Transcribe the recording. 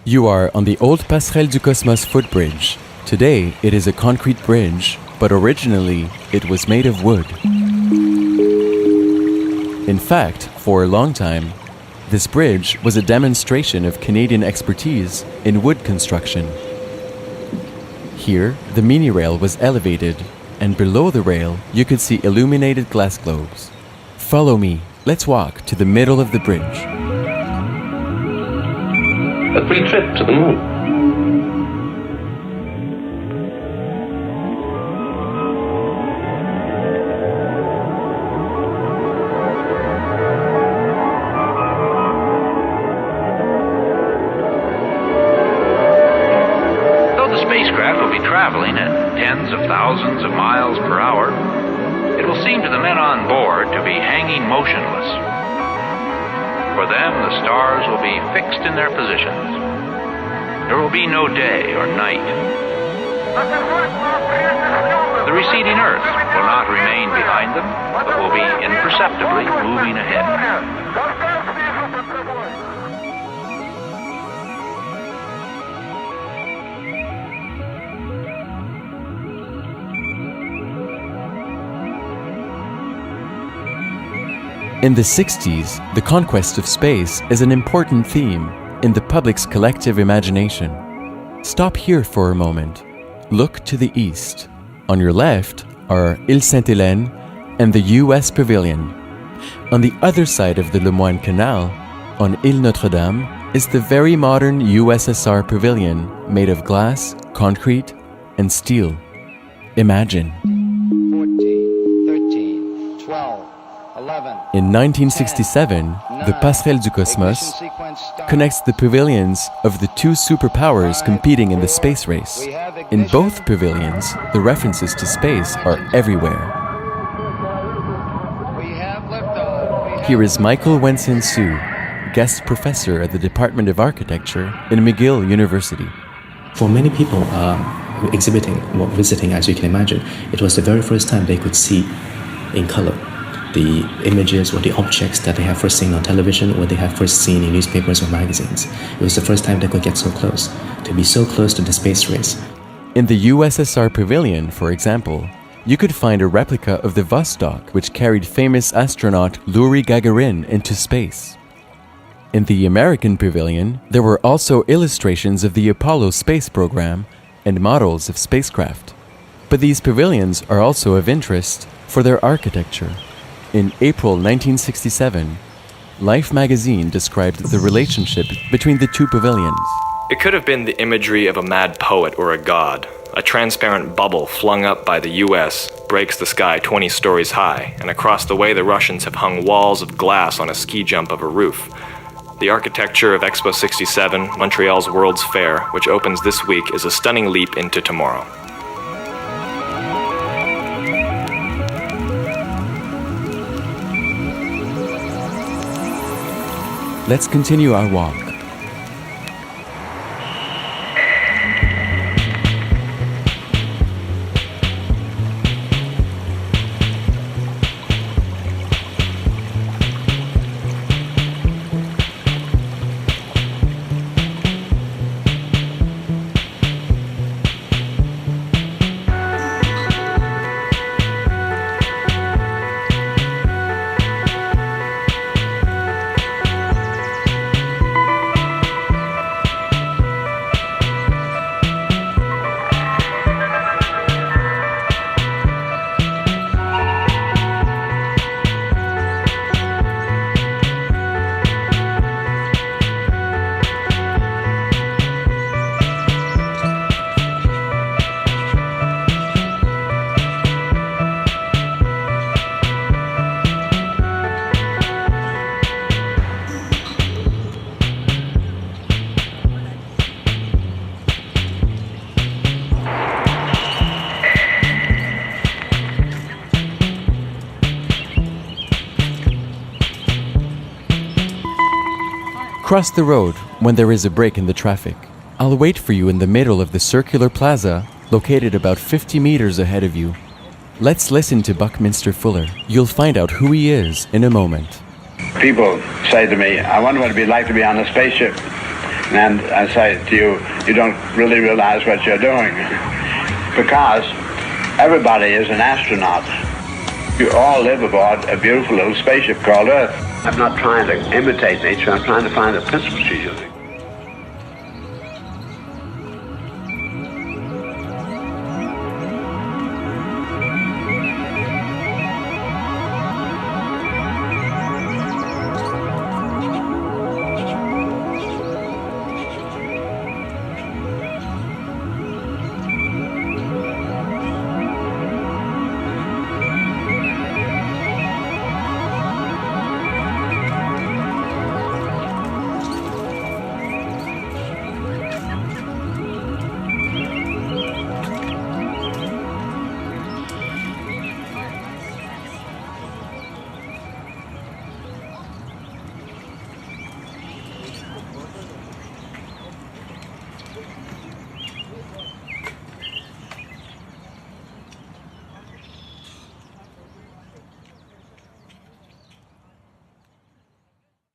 You are on the old Passerelle du Cosmos footbridge. Today, it is a concrete bridge, but originally, it was made of wood. In fact, for a long time, this bridge was a demonstration of Canadian expertise in wood construction. Here, the mini rail was elevated, and below the rail, you could see illuminated glass globes. Follow me, let's walk to the middle of the bridge. A free trip to the moon. Though the spacecraft will be traveling at tens of thousands of miles per hour, it will seem to the men on board to be hanging motionless. For them, the stars will be fixed in their positions. There will be no day or night. The receding Earth will not remain behind them, but will be imperceptibly moving ahead. In the 60s, the conquest of space is an important theme in the public's collective imagination. Stop here for a moment. Look to the east. On your left are Sainte-Hélène and the US Pavilion. On the other side of the Le Moyne Canal, on Notre-Dame, is the very modern USSR Pavilion made of glass, concrete, and steel. Imagine. 14, 13, 12, 11. In 1967, the Passerelle du Cosmos connects the pavilions of the two superpowers competing in the space race. In both pavilions, the references to space are everywhere. Here is Michael Wensin-Su, guest professor at the Department of Architecture in McGill University. For many people exhibiting or visiting, as you can imagine, it was the very first time they could see in color the images or the objects that they have first seen on television or they have first seen in newspapers or magazines. It was the first time they could get so close, to be so close to the space race. In the USSR Pavilion, for example, you could find a replica of the Vostok, which carried famous astronaut Yuri Gagarin into space. In the American Pavilion, there were also illustrations of the Apollo space program and models of spacecraft. But these pavilions are also of interest for their architecture. In April 1967, Life magazine described the relationship between the two pavilions. It could have been the imagery of a mad poet or a god. A transparent bubble flung up by the US breaks the sky 20 stories high, and across the way the Russians have hung walls of glass on a ski jump of a roof. The architecture of Expo 67, Montreal's World's Fair, which opens this week, is a stunning leap into tomorrow. Let's continue our walk. Cross the road when there is a break in the traffic. I'll wait for you in the middle of the circular plaza, located about 50 meters ahead of you. Let's listen to Buckminster Fuller. You'll find out who he is in a moment. People say to me, I wonder what it'd be like to be on a spaceship. And I say to you, you don't really realize what you're doing, because everybody is an astronaut. You all live aboard a beautiful little spaceship called Earth. I'm not trying to imitate nature, I'm trying to find the principles she's using.